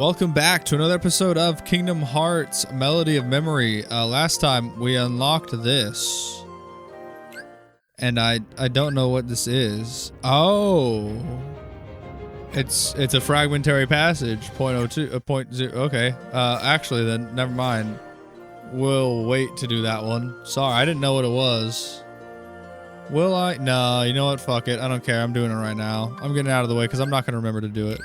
Welcome back to another episode of Kingdom Hearts Melody of Memory. Last time we unlocked this. And I don't know what this is. Oh. It's a fragmentary passage, 0.02, 0.0, okay. Actually then, never mind. We'll wait to do that one. Sorry, I didn't know what it was. Will I? No, you know what? Fuck it. I don't care. I'm doing it right now. I'm getting out of the way because I'm not going to remember to do it.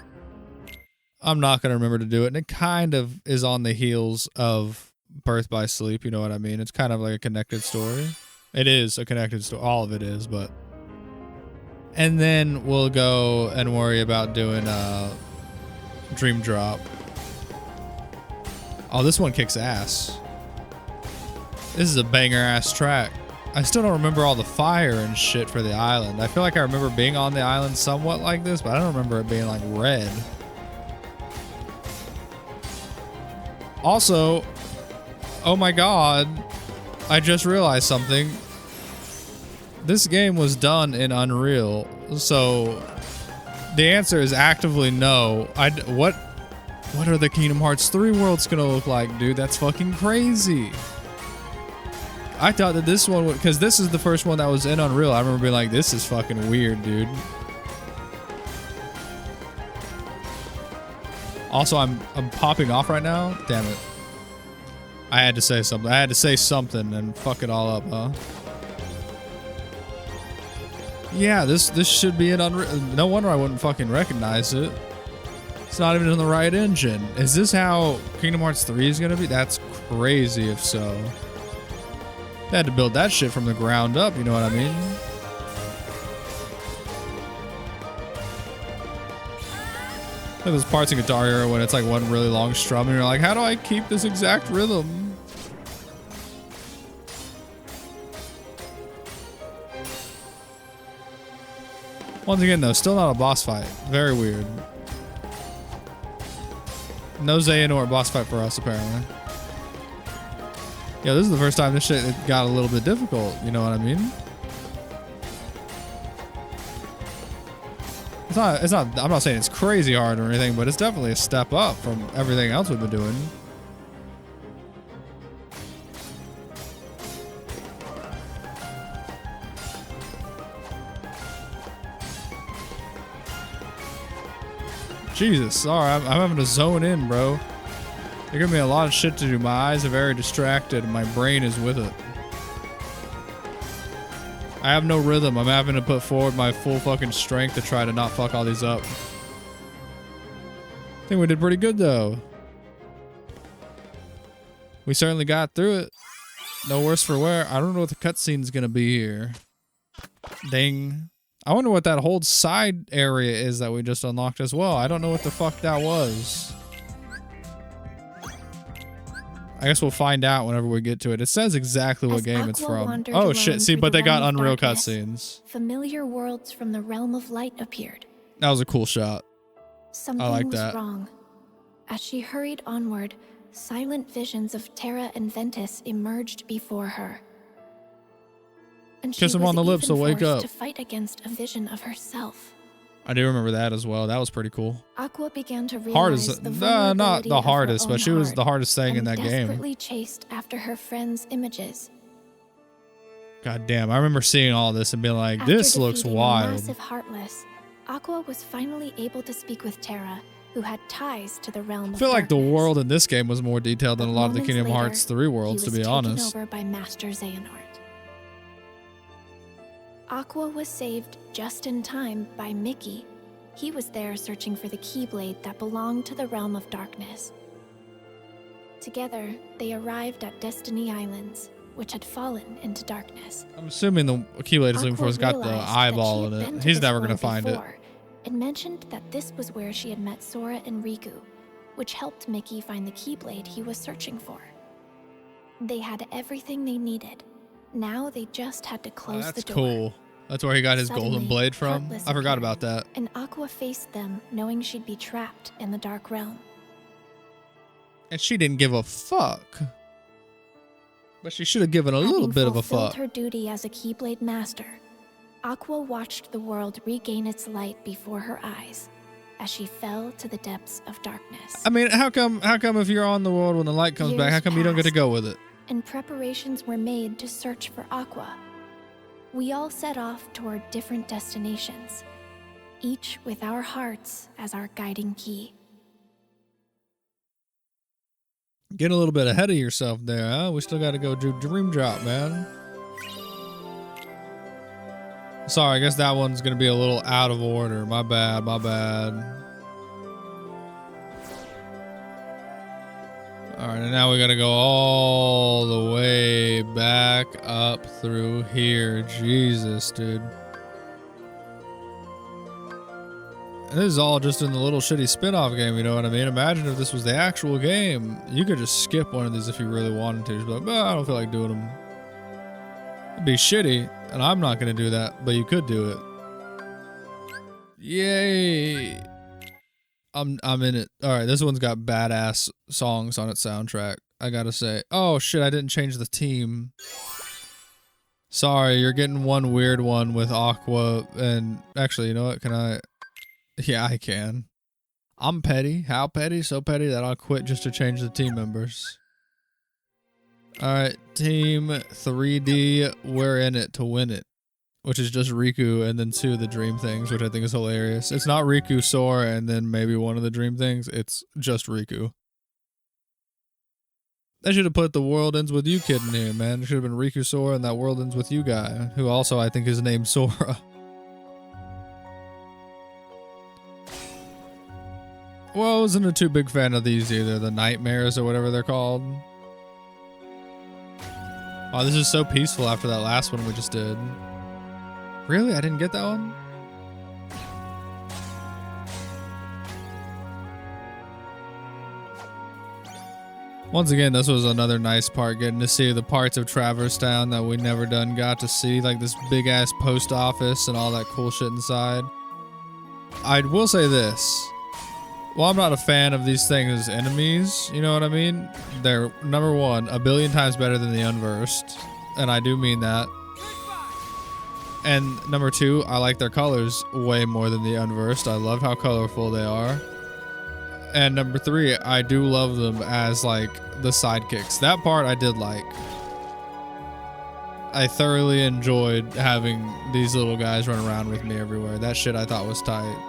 I'm not going to remember to do it. And it kind of is on the heels of Birth by Sleep. You know what I mean? It's kind of like a connected story. It is a connected story. All of it is, but... And then we'll go and worry about doing Dream Drop. Oh, this one kicks ass. This is a banger-ass track. I still don't remember all the fire and shit for the island. I feel like I remember being on the island somewhat like this, but I don't remember it being like red. Also, oh my god, I just realized something. This game was done in Unreal, so the answer is actively no. What are the Kingdom Hearts 3 worlds gonna look like, dude? That's fucking crazy. I thought that this one would, because this is the first one that was in Unreal. I remember being like, this is fucking weird, dude. Also, I'm popping off right now. Damn it. I had to say something. I had to say something and fuck it all up, huh? Yeah, this should be an Unreal. No wonder I wouldn't fucking recognize it. It's not even in the right engine. Is this how Kingdom Hearts 3 is gonna be? That's crazy if so. They had to build that shit from the ground up, you know what I mean? Like those parts in Guitar Hero when it's like one really long strum and you're like, how do I keep this exact rhythm? Once again though, still not a boss fight. Very weird. No Xehanort boss fight for us apparently. Yeah, this is the first time this shit got a little bit difficult, you know what I mean? It's not, I'm not saying it's crazy hard or anything, but it's definitely a step up from everything else we've been doing. Jesus, sorry, I'm having to zone in, bro. They're giving me a lot of shit to do. My eyes are very distracted and my brain is with it. I have no rhythm. I'm having to put forward my full fucking strength to try to not fuck all these up. I think we did pretty good though. We certainly got through it. No worse for wear. I don't know what the cutscene's gonna be here. Ding. I wonder what that whole side area is that we just unlocked as well. I don't know what the fuck that was. I guess we'll find out whenever we get to it. It says exactly what game it's from. Oh shit, see, but they got Unreal cutscenes. Familiar worlds from the realm of light appeared. That was a cool shot. Something I like was that. wrong. As she hurried onward, silent visions of Terra and Ventus emerged before her. And she Kiss him was on the lips, even so wake forced up. to fight against a vision of herself. I do remember that as well. That was pretty cool. Aqua began to realize Hardest, the not the hardest, but she was heart the hardest thing in that and game. desperately chased after her friend's images. God damn, I remember seeing all this and being like, After this looks defeating a wild. massive Heartless, Aqua was finally able to speak with Terra, who had ties to the realm I feel of like the darkness. world in this game was more detailed than a lot of the Moments Kingdom later, Hearts 3 worlds, to he be was honest. taken over by Master Xehanort. Aqua was saved just in time by Mickey. He was there searching for the Keyblade that belonged to the realm of darkness. Together, they arrived at Destiny Islands, which had fallen into darkness. I'm assuming the Keyblade is looking for has got the realized that eyeball she in had it. been to He's this never going to world find it. before, and mentioned that this was where she had met Sora and Riku, which helped Mickey find the Keyblade he was searching for. They had everything they needed. Now they just had to close the That's door. cool. That's where he got his Suddenly, golden blade from. Heartless I forgot appeared, about that. And Aqua faced them, knowing she'd be trapped in the Dark Realm. And she didn't give a fuck. But she should have given a little bit of a fulfilled fuck. her duty as a Keyblade Master, Aqua watched the world regain its light before her eyes. as she fell to the depths of darkness. I mean, how come if you're on the world when the light comes back, how come you don't get to go with it? And preparations were made to search for Aqua. We all set off toward different destinations, each with our hearts as our guiding key. Get a little bit ahead of yourself there, huh? We still got to go do Dream Drop, man. Sorry, I guess that one's going to be a little out of order. My bad, my bad. Alright, and now we got to go all the way back up through here. Jesus, dude. And this is all just in the little shitty spin-off game, you know what I mean? Imagine if this was the actual game. You could just skip one of these if you really wanted to. Just be like, oh, I don't feel like doing them. It'd be shitty, and I'm not going to do that, but you could do it. Yay! I'm in it. All right, this one's got badass songs on its soundtrack, I gotta say. Oh shit, I didn't change the team. Sorry, you're getting one weird one with Aqua, and actually, you know what? Can I? Yeah, I can. I'm petty. How petty? So petty that I'll quit just to change the team members. All right, team 3D, we're in it to win it. Which is just Riku and then 2 of the dream things, which I think is hilarious. It's not Riku, Sora, and then maybe one of the dream things. It's just Riku. They should have put the world ends with you kid in here, man. It should have been Riku, Sora, and that world ends with you guy, who also I think is named Sora. Well, I wasn't a too big fan of these either. The nightmares or whatever they're called. Oh, this is so peaceful after that last one we just did. Really? I didn't get that one? Once again, this was another nice part, getting to see the parts of Traverse Town that we never got to see, like this big ass post office and all that cool shit inside. I will say this. Well, I'm not a fan of these things as enemies, you know what I mean? They're, number one, a billion times better than the Unversed, and I do mean that. And number 2, I like their colors way more than the Unversed. I love how colorful they are. And number 3, I do love them as like the sidekicks. That part I did like. I thoroughly enjoyed having these little guys run around with me everywhere. That shit I thought was tight.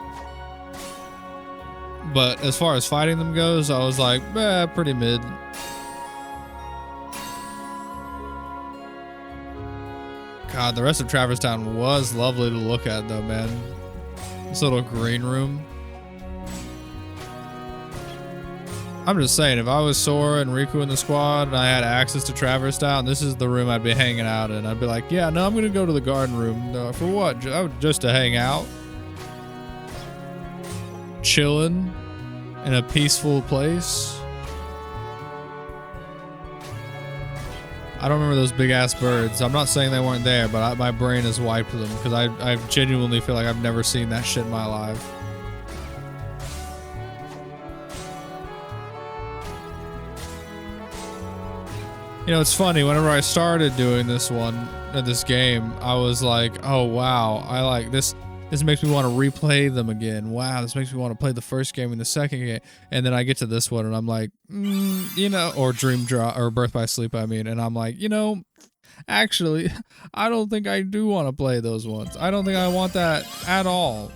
But as far as fighting them goes, I was like, pretty mid. God, the rest of Traverse Town was lovely to look at though, man. This little green room. I'm just saying, if I was Sora and Riku in the squad and I had access to Traverse Town, this is the room I'd be hanging out in. I'd be like, yeah, no, I'm going to go to the garden room. For what? Just to hang out? Chilling in a peaceful place? I don't remember those big ass birds. I'm not saying they weren't there, but my brain has wiped them because I genuinely feel like I've never seen that shit in my life. You know, it's funny. Whenever I started doing this game, I was like, oh wow, I like this. This makes me want to replay them again. Wow, this makes me want to play the first game and the second game. And then I get to this one and I'm like, you know, or Dream Drop or Birth by Sleep, I mean. And I'm like, you know, actually, I don't think I do want to play those ones. I don't think I want that at all.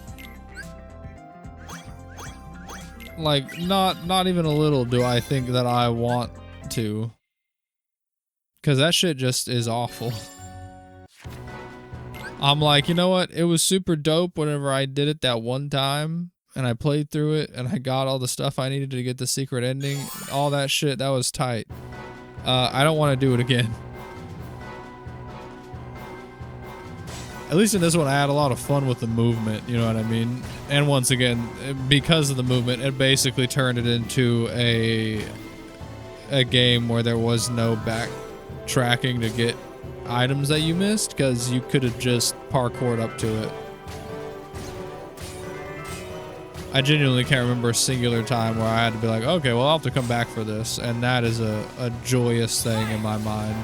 Like, not even a little do I think that I want to. Because that shit just is awful. I'm like, you know what? It was super dope whenever I did it that one time and I played through it and I got all the stuff I needed to get the secret ending. All that shit, that was tight. I don't want to do it again. At least in this one, I had a lot of fun with the movement, you know what I mean? And once again, because of the movement, it basically turned it into a game where there was no backtracking to get items that you missed, because you could have just parkoured up to it. I genuinely can't remember a singular time where I had to be like, okay, well, I'll have to come back for this, and that is a joyous thing in my mind.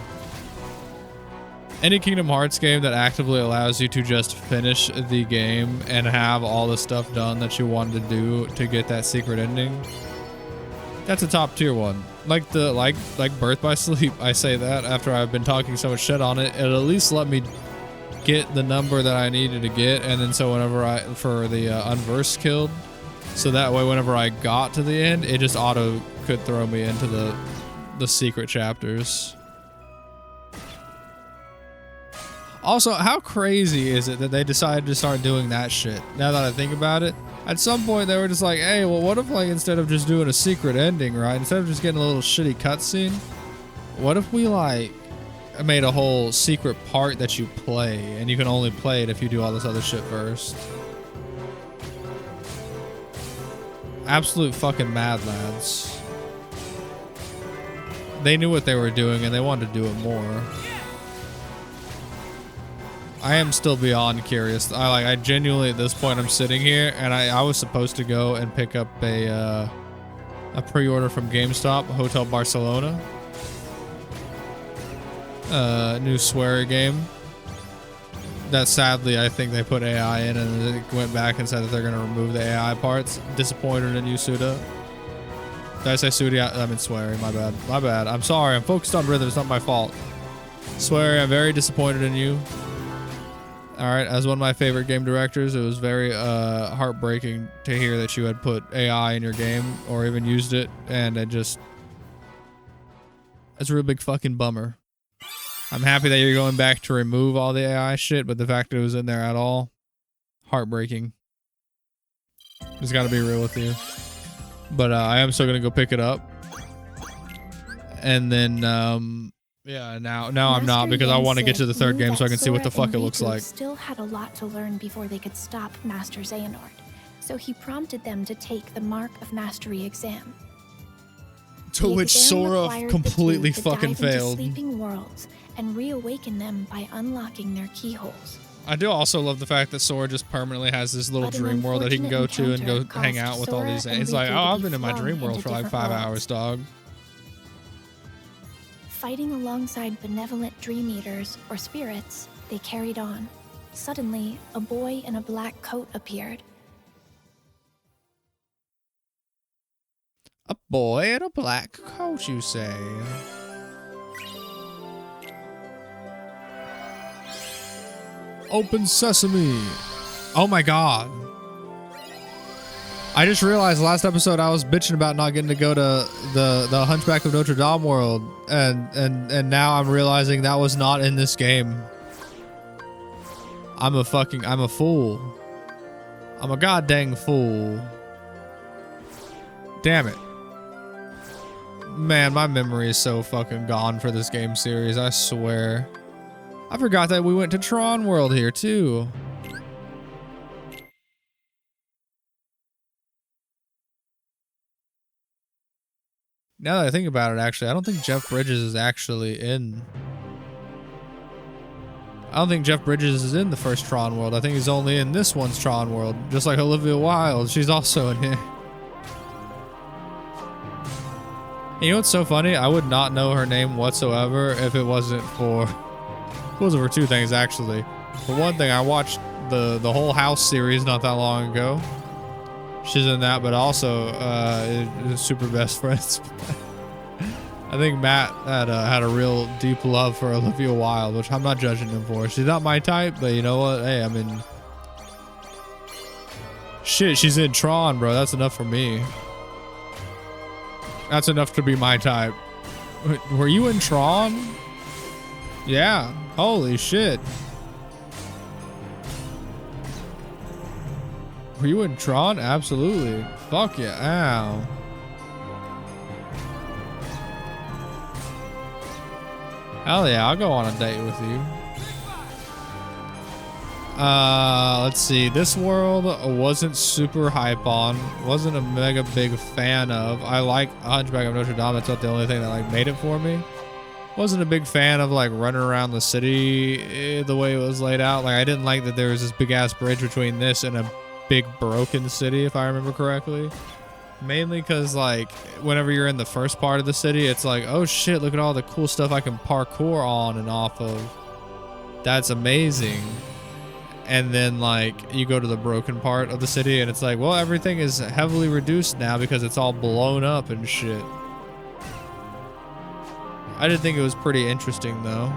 Any Kingdom Hearts game that actively allows you to just finish the game and have all the stuff done that you wanted to do to get that secret ending, that's a top tier one. Like Birth by Sleep, I say that after I've been talking so much shit on it. It at least let me get the number that I needed to get, and then so whenever for the unverse killed, so that way whenever I got to the end, it just auto could throw me into the secret chapters. Also, how crazy is it that they decided to start doing that shit? Now that I think about it, at some point they were just like, hey, well, what if, like, instead of just doing a secret ending, right? Instead of just getting a little shitty cutscene, what if we, like, made a whole secret part that you play, and you can only play it if you do all this other shit first? Absolute fucking mad lads. They knew what they were doing, and they wanted to do it more. I am still beyond curious. I genuinely, at this point, I'm sitting here, and I was supposed to go and pick up a pre-order from GameStop, Hotel Barcelona. New swear game. That sadly, I think they put AI in, and they went back and said that they're going to remove the AI parts. Disappointed in you, Suda. Did I say Suda? I mean sweary, my bad. My bad. I'm sorry, I'm focused on rhythm, it's not my fault. Sweary, I'm very disappointed in you. Alright, as one of my favorite game directors, it was very heartbreaking to hear that you had put AI in your game or even used it, and it's a real big fucking bummer. I'm happy that you're going back to remove all the AI shit, but the fact that it was in there at all, heartbreaking. Just gotta be real with you. But I am still gonna go pick it up. And then yeah, now I'm not, because I want to get to the third game so I can see what the fuck it looks like. Still had a lot to learn before they could stop Master Xehanort, so he prompted them to take the Mark of Mastery exam. To which Sora completely fucking failed. Sleeping worlds and reawaken them by unlocking their keyholes. I do also love the fact that Sora just permanently has this little dream world that he can go to and go hang out with all these. He's like, oh, I've been in my dream world for like 5 hours, dog. Fighting alongside benevolent dream eaters, or spirits, they carried on. Suddenly, a boy in a black coat appeared. A boy in a black coat, you say? Open sesame. Oh my god. I just realized last episode I was bitching about not getting to go to the Hunchback of Notre Dame world, and now I'm realizing that was not in this game. I'm a fool. I'm a goddamn fool. Damn it. Man, my memory is so fucking gone for this game series, I swear. I forgot that we went to Tron World here too. Now that I think about it, actually, I don't think Jeff Bridges is actually in. I don't think Jeff Bridges is in the first Tron World. I think he's only in this one's Tron World. Just like Olivia Wilde, she's also in here. And you know what's so funny? I would not know her name whatsoever if it wasn't for two things, actually. For one thing, I watched the whole House series not that long ago. She's in that, but also super best friends. I think Matt had a real deep love for Olivia Wilde, which I'm not judging him for. She's not my type, but you know what? Hey, I mean, shit, she's in Tron, bro. That's enough for me. That's enough to be my type. Were you in Tron? Yeah. Holy shit. Were you in Tron? Absolutely. Fuck yeah. Ow. Hell yeah, I'll go on a date with you. Let's see. This world wasn't super hype on. Wasn't a mega big fan of. I like Hunchback of Notre Dame. That's not the only thing that like made it for me. Wasn't a big fan of like running around the city the way it was laid out. Like I didn't like that there was this big ass bridge between this and a big broken city, if I remember correctly. Mainly because like whenever you're in the first part of the city, it's like, oh shit, look at all the cool stuff I can parkour on and off of. That's amazing. And then like you go to the broken part of the city and it's like, well, everything is heavily reduced now because it's all blown up and shit. I did think it was pretty interesting though.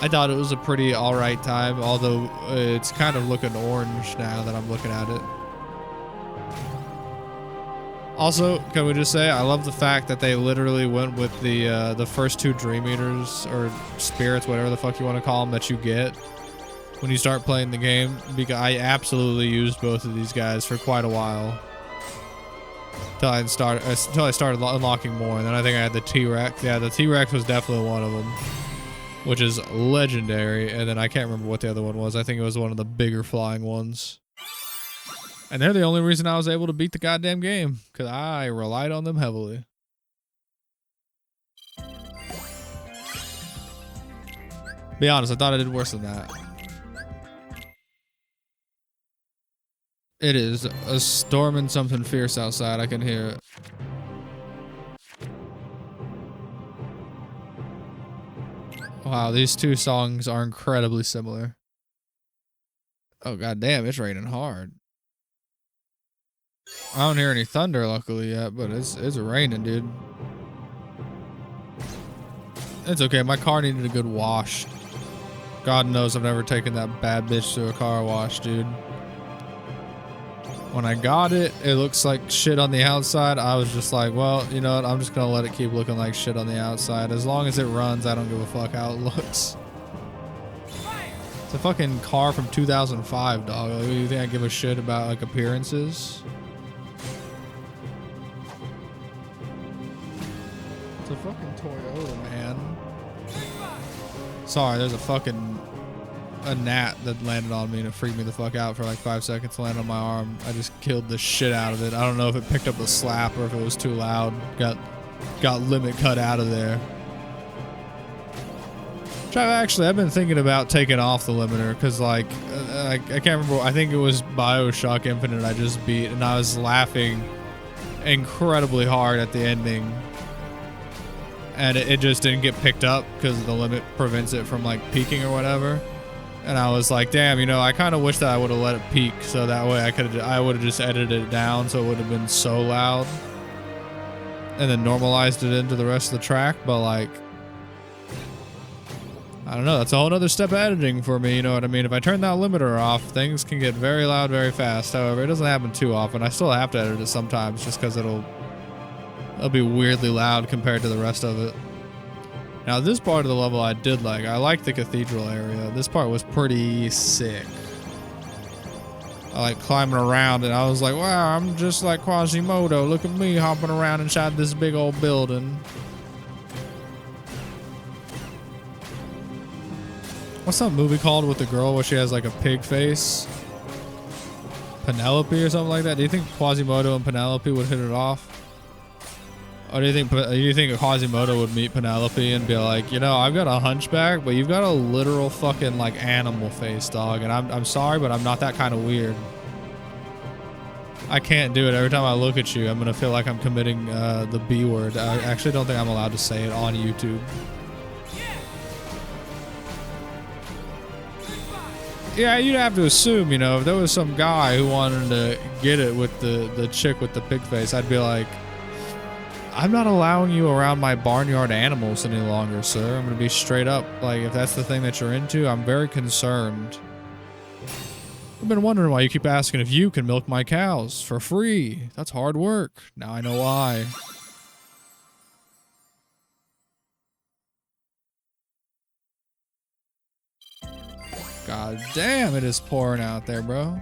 I thought it was a pretty alright time, although it's kind of looking orange now that I'm looking at it. Also, can we just say, I love the fact that they literally went with the first 2 Dream Eaters, or spirits, whatever the fuck you want to call them, that you get when you start playing the game. Because I absolutely used both of these guys for quite a while. Until I started unlocking more, and then I think I had the T-Rex. Yeah, the T-Rex was definitely one of them, which is legendary. And then I can't remember what the other one was. I think it was one of the bigger flying ones. And they're the only reason I was able to beat the goddamn game, because I relied on them heavily. Be honest, I thought I did worse than that. It is a storming something fierce outside. I can hear it. Wow, these 2 songs are incredibly similar. Oh goddamn, it's raining hard. I don't hear any thunder luckily yet, but it's raining, dude. It's okay, my car needed a good wash. God knows I've never taken that bad bitch to a car wash, dude. When I got it, it looks like shit on the outside. I was just like, well, you know what? I'm just gonna let it keep looking like shit on the outside. As long as it runs, I don't give a fuck how it looks. It's a fucking car from 2005, dog. Like, you think I give a shit about like appearances? It's a fucking Toyota, man. Sorry, there's a gnat that landed on me and it freaked me the fuck out for like 5 seconds. Landed on my arm. I just killed the shit out of it. I don't know if it picked up a slap or if it was too loud. Got limit cut out of there. I've been thinking about taking off the limiter because like I can't remember. I think it was BioShock Infinite I just beat, and I was laughing incredibly hard at the ending, and it just didn't get picked up because the limit prevents it from like peaking or whatever. And I was like, damn, you know, I kind of wish that I would have let it peak so that way I would have just edited it down so it would have been so loud, and then normalized it into the rest of the track. But like, I don't know, that's a whole other step of editing for me, you know what I mean? If I turn that limiter off, things can get very loud very fast. However, it doesn't happen too often. I still have to edit it sometimes just because it'll be weirdly loud compared to the rest of it. Now, this part of the level I did like. I liked the cathedral area. This part was pretty sick. I like climbing around and I was like, wow, I'm just like Quasimodo. Look at me hopping around inside this big old building. What's that movie called with the girl where she has like a pig face? Penelope or something like that? Do you think Quasimodo and Penelope would hit it off? Or do you think Quasimodo would meet Penelope and be like, you know, I've got a hunchback, but you've got a literal fucking like animal face, dog, and I'm sorry, but I'm not that kind of weird. I can't do it. Every time I look at you, I'm gonna feel like I'm committing the B word. I actually don't think I'm allowed to say it on YouTube. Yeah, you'd have to assume, you know, if there was some guy who wanted to get it with the chick with the pig face, I'd be like, I'm not allowing you around my barnyard animals any longer, sir. I'm going to be straight up. Like, if that's the thing that you're into, I'm very concerned. I've been wondering why you keep asking if you can milk my cows for free. That's hard work. Now I know why. God damn, it is pouring out there, bro.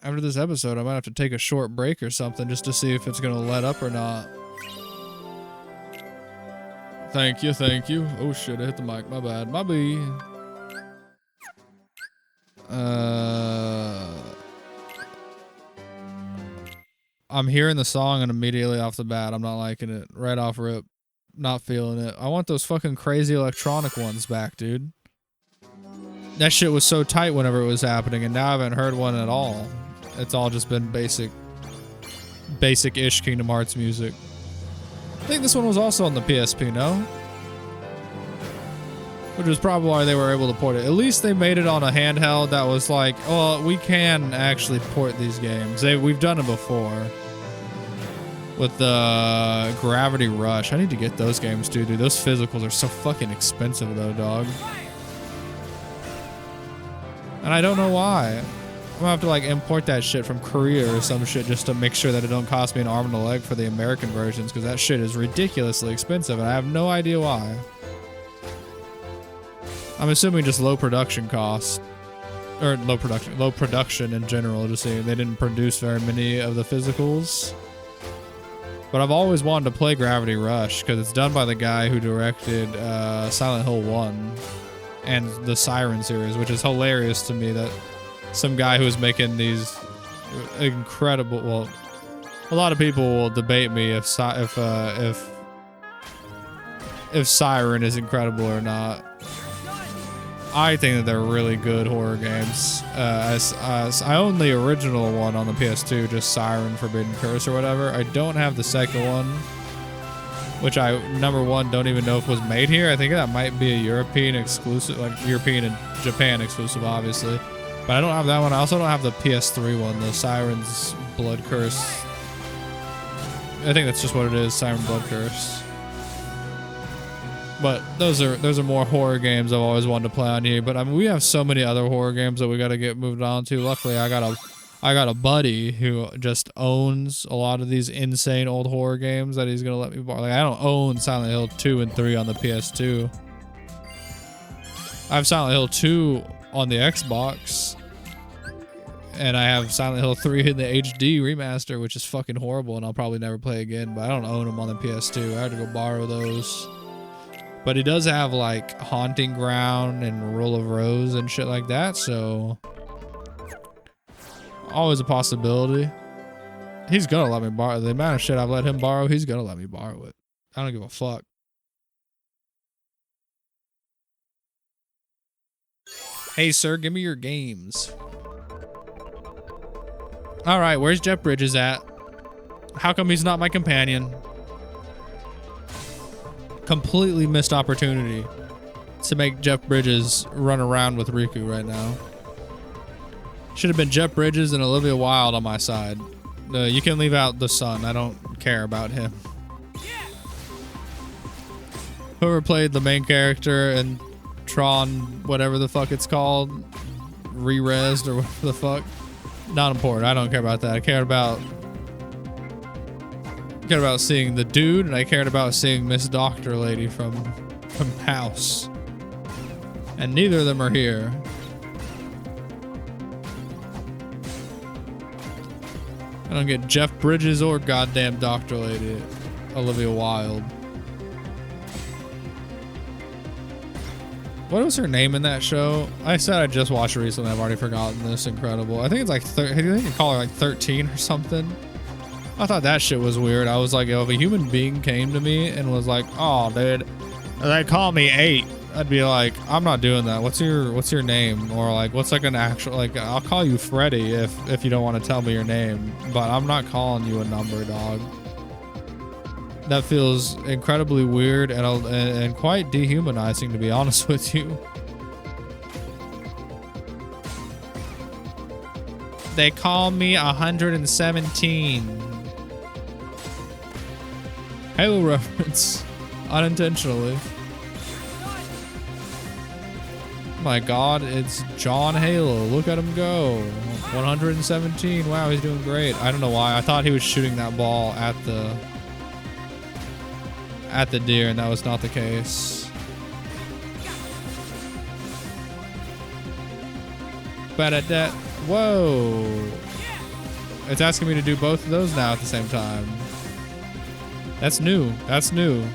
After this episode, I might have to take a short break or something just to see if it's gonna let up or not. Thank you, thank you. Oh shit, I hit the mic. My bad. My B. I'm hearing the song and immediately off the bat, I'm not liking it. Right off rip. Not feeling it. I want those fucking crazy electronic ones back, dude. That shit was so tight whenever it was happening, and now I haven't heard one at all. It's all just been basic-ish Kingdom Hearts music. I think this one was also on the PSP, no? Which was probably why they were able to port it. At least they made it on a handheld that was like, well, we can actually port these games. We've done it before. With the Gravity Rush. I need to get those games too, dude. Those physicals are so fucking expensive though, dog. And I don't know why. I'm gonna have to like import that shit from Korea or some shit just to make sure that it don't cost me an arm and a leg for the American versions, because that shit is ridiculously expensive and I have no idea why. I'm assuming just low production costs. Or low production in general, just saying they didn't produce very many of the physicals. But I've always wanted to play Gravity Rush because it's done by the guy who directed Silent Hill 1 and the Siren series, which is hilarious to me that some guy who's making these incredible, well, a lot of people will debate me if Siren is incredible or not. I think that they're really good horror games. I own the original one on the PS2, just Siren Forbidden Curse or whatever. I don't have the second one, which I, number one, don't even know if it was made here. I think that might be a European exclusive, like European and Japan exclusive, obviously. But I don't have that one. I also don't have the PS3 one, the Siren's Blood Curse. I think that's just what it is, Siren Blood Curse. But those are more horror games I've always wanted to play on here. But I mean, we have so many other horror games that we got to get moved on to. Luckily, I got a buddy who just owns a lot of these insane old horror games that he's gonna let me borrow. Like, I don't own Silent Hill 2 and 3 on the PS2. I have Silent Hill 2 on the Xbox, and I have Silent Hill 3 in the HD remaster, which is fucking horrible, and I'll probably never play again. But I don't own them on the PS2. I had to go borrow those. But he does have like Haunting Ground and Rule of Rose and shit like that, so always a possibility. He's gonna let me borrow the amount of shit I've let him borrow. He's gonna let me borrow it. I don't give a fuck. Hey, sir, give me your games. All right, where's Jeff Bridges at? How come he's not my companion? Completely missed opportunity to make Jeff Bridges run around with Riku right now. Should have been Jeff Bridges and Olivia Wilde on my side. You can leave out the son. I don't care about him. Whoever played the main character in Tron, whatever the fuck it's called, Re-Resed or whatever the fuck. Not important. I don't care about that. I cared about seeing the dude, and I cared about seeing Miss Doctor Lady from House. And neither of them are here. I don't get Jeff Bridges or goddamn Doctor Lady, Olivia Wilde. What was her name in that show? I said I just watched it recently. I've already forgotten this. Incredible. I think it's like, I think you call her like 13 or something. I thought that shit was weird. I was like, yo, if a human being came to me and was like, oh, dude, they call me 8, I'd be like, I'm not doing that. What's your name? Or like, what's like an actual, like, I'll call you Freddy if you don't want to tell me your name, but I'm not calling you a number, dog. That feels incredibly weird and quite dehumanizing, to be honest with you. They call me 117. Halo reference. Unintentionally. My god, it's John Halo. Look at him go. 117. Wow, he's doing great. I don't know why. I thought he was shooting that ball at the deer, and that was not the case. But whoa. It's asking me to do both of those now at the same time. That's new. That's new.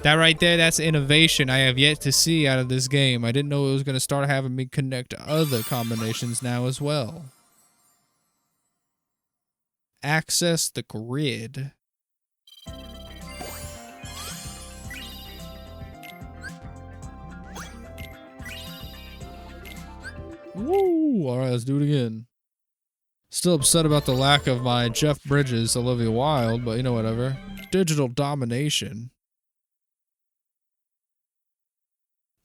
That right there, that's innovation I have yet to see out of this game. I didn't know it was going to start having me connect to other combinations now as well. Access the grid. Woo! All right, let's do it again. Still upset about the lack of my Jeff Bridges, Olivia Wilde, but you know, whatever. Digital domination.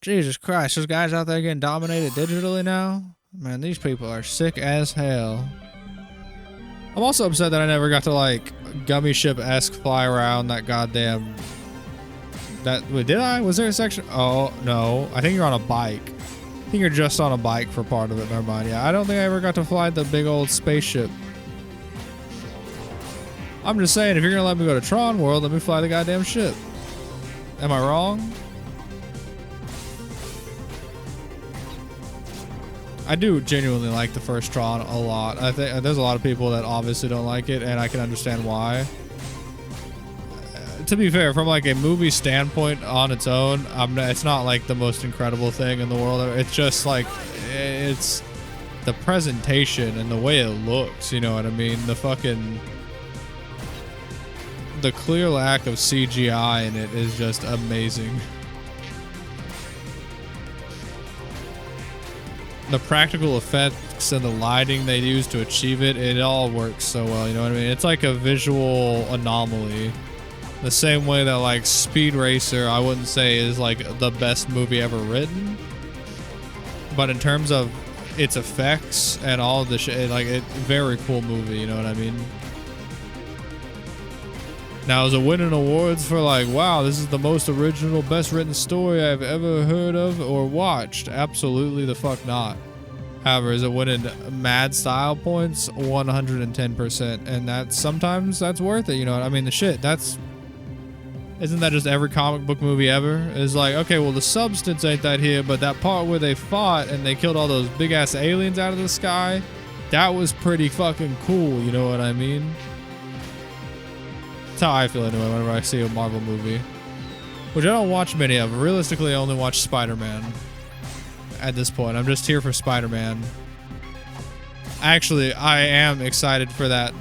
Jesus Christ, those guys out there getting dominated digitally now? Man, these people are sick as hell. I'm also upset that I never got to, like, gummy ship-esque fly around that goddamn... Wait, did I? Was there a section? Oh, no. I think you're on a bike. I think you're just on a bike for part of it. Never mind. Yeah, I don't think I ever got to fly the big old spaceship. I'm just saying, if you're gonna let me go to Tron World, let me fly the goddamn ship. Am I wrong? I do genuinely like the first Tron a lot. I think there's a lot of people that obviously don't like it, and I can understand why. To be fair, from like a movie standpoint on its own, it's not like the most incredible thing in the world. It's just like, it's the presentation and the way it looks, you know what I mean? The clear lack of CGI in it is just amazing. The practical effects and the lighting they use to achieve it, it all works so well, you know what I mean? It's like a visual anomaly. The same way that like Speed Racer, I wouldn't say is like the best movie ever written, but in terms of its effects and all of the shit, like very cool movie, you know what I mean? Now, is it winning awards for like, wow, this is the most original, best written story I've ever heard of or watched? Absolutely the fuck not. However, is it winning mad style points? 110%, and sometimes that's worth it, you know what I mean? The shit, isn't that just every comic book movie ever? It's like, okay, well, the substance ain't that here, but that part where they fought and they killed all those big ass aliens out of the sky, that was pretty fucking cool, you know what I mean? That's how I feel anyway whenever I see a Marvel movie, which I don't watch many of. Realistically, I only watch Spider-Man at this point. I'm just here for Spider-Man. Actually, I am excited for the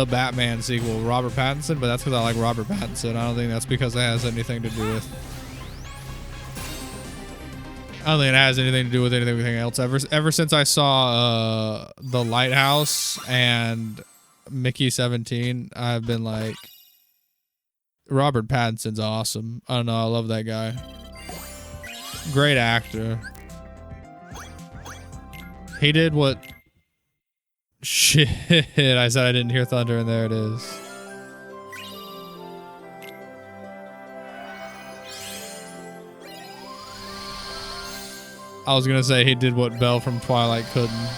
Batman sequel, Robert Pattinson, but that's because I like Robert Pattinson. I don't think that's because it has anything to do with... I don't think it has anything to do with anything else. Ever since I saw The Lighthouse and Mickey 17, I've been like, Robert Pattinson's awesome. I don't know, I love that guy. Great actor. He did what... Shit, I said I didn't hear thunder, and there it is. I was gonna say he did what Belle from Twilight couldn't.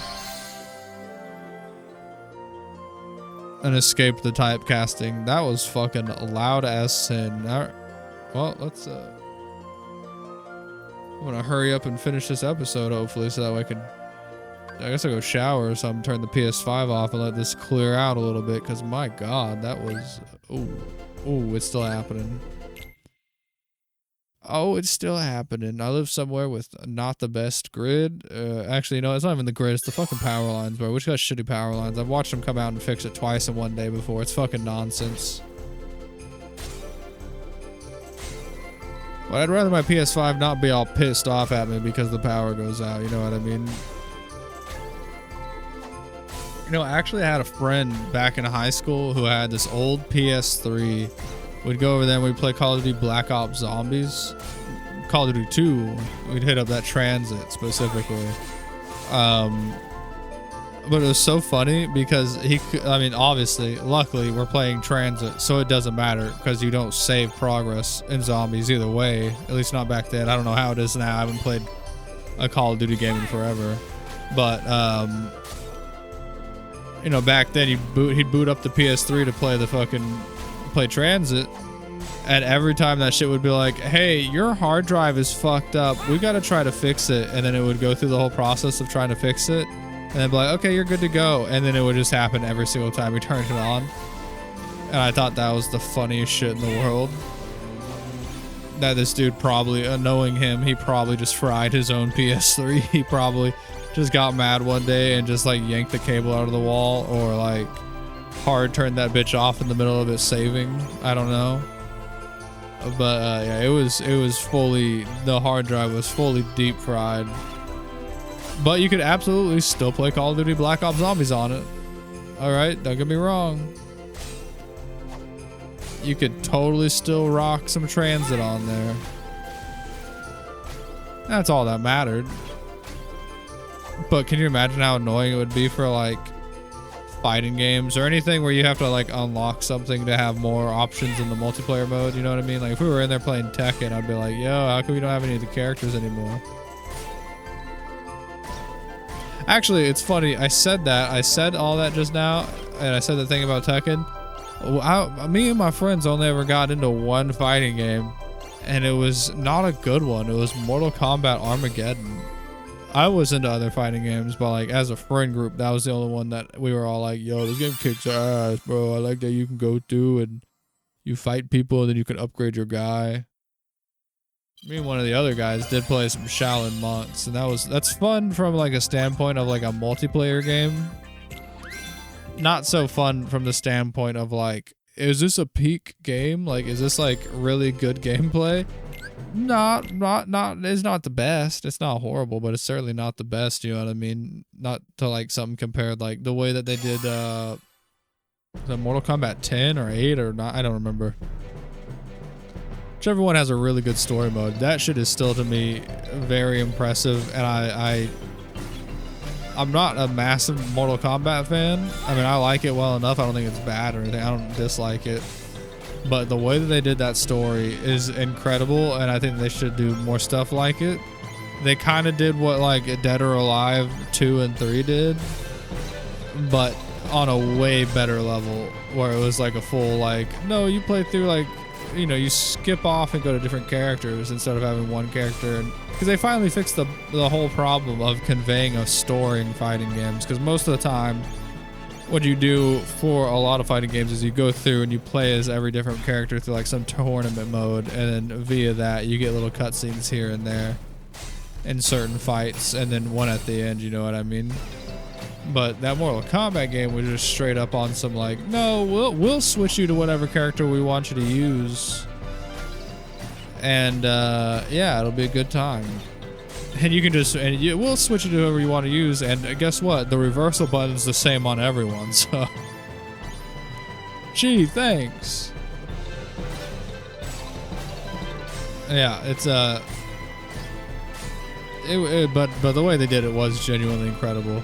And escaped the typecasting. That was fucking loud as sin. Well, let's I'm gonna hurry up and finish this episode, hopefully, so that way I guess I'll go shower or something, turn the PS5 off and let this clear out a little bit, because my god, that was... Ooh, it's still happening. Oh, it's still happening. I live somewhere with not the best grid. Actually, no, it's not even the grid, it's the fucking power lines, bro. We just got shitty power lines. I've watched them come out and fix it twice in one day before. It's fucking nonsense. But I'd rather my PS5 not be all pissed off at me because the power goes out, you know what I mean? You know, I actually had a friend back in high school who had this old PS3. We'd go over there and we'd play Call of Duty Black Ops Zombies. Call of Duty 2, we'd hit up that transit specifically. But it was so funny because I mean, obviously, luckily, we're playing transit, so it doesn't matter because you don't save progress in zombies either way. At least not back then. I don't know how it is now. I haven't played a Call of Duty game in forever. But, you know, back then he'd boot up the PS3 to play transit, and every time that shit would be like, hey, your hard drive is fucked up, we gotta try to fix it, and then it would go through the whole process of trying to fix it, and then be like, okay, you're good to go, and then it would just happen every single time we turned it on. And I thought that was the funniest shit in the world. That this dude probably, knowing him, he probably just fried his own PS3. He probably just got mad one day and just like yanked the cable out of the wall, or like hard turned that bitch off in the middle of it saving. I don't know. But yeah, it was fully, the hard drive was fully deep fried. But you could absolutely still play Call of Duty Black Ops Zombies on it. All right, don't get me wrong. You could totally still rock some transit on there. That's all that mattered. But can you imagine how annoying it would be for like fighting games or anything where you have to like unlock something to have more options in the multiplayer mode? You know what I mean? Like if we were in there playing Tekken, I'd be like, yo, how come we don't have any of the characters anymore? Actually, it's funny. I said all that just now, and I said the thing about Tekken. Me and my friends only ever got into one fighting game, and it was not a good one. It was Mortal Kombat Armageddon. I was into other fighting games, but like as a friend group, that was the only one that we were all like, yo, this game kicks ass, bro. I like that you can go through and you fight people and then you can upgrade your guy. Me and one of the other guys did play some Shaolin Monks, and that's fun from like a standpoint of like a multiplayer game. Not so fun from the standpoint of like, is this a peak game? Like, is this like really good gameplay? It's not the best. It's not horrible, but it's certainly not the best, you know what I mean? Not to like something compared like the way that they did the Mortal Kombat 10 or 8 or 9, I don't remember. Whichever one has a really good story mode. That shit is still to me very impressive, and I'm not a massive Mortal Kombat fan. I mean, I like it well enough. I don't think it's bad or anything. I don't dislike it. But the way that they did that story is incredible, and I think they should do more stuff like it. They kind of did what like Dead or Alive 2 and 3 did, but on a way better level, where it was like a full like, no, you play through like, you know, you skip off and go to different characters instead of having one character. And because they finally fixed the whole problem of conveying a story in fighting games, because most of the time what you do for a lot of fighting games is you go through and you play as every different character through like some tournament mode, and then via that you get little cutscenes here and there in certain fights, and then one at the end, you know what I mean? But that Mortal Kombat game was just straight up on some like, no, we'll switch you to whatever character we want you to use, and yeah, it'll be a good time. And you can just, we'll switch it to whoever you want to use, and guess what? The reversal button's the same on everyone, so. Gee, thanks. Yeah, it's but the way they did it was genuinely incredible.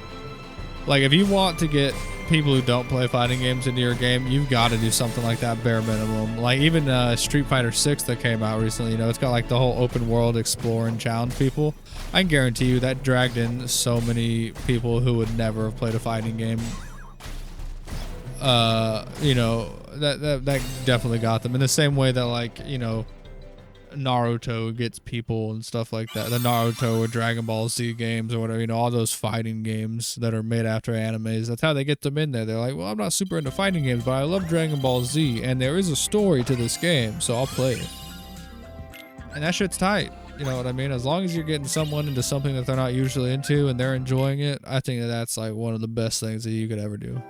Like, if you want to get people who don't play fighting games into your game, you've got to do something like that bare minimum. Like even Street Fighter 6 that came out recently, you know, it's got like the whole open world explore and challenge people. I can guarantee you that dragged in so many people who would never have played a fighting game. You know, that definitely got them in the same way that, like, you know, Naruto gets people and stuff like that. The Naruto or Dragon Ball Z games or whatever, you know, all those fighting games that are made after animes, that's how they get them in there. They're like, well, I'm not super into fighting games, but I love Dragon Ball Z, and there is a story to this game, so I'll play it. And that shit's tight, you know what I mean? As long as you're getting someone into something that they're not usually into and they're enjoying it, I think that that's like one of the best things that you could ever do.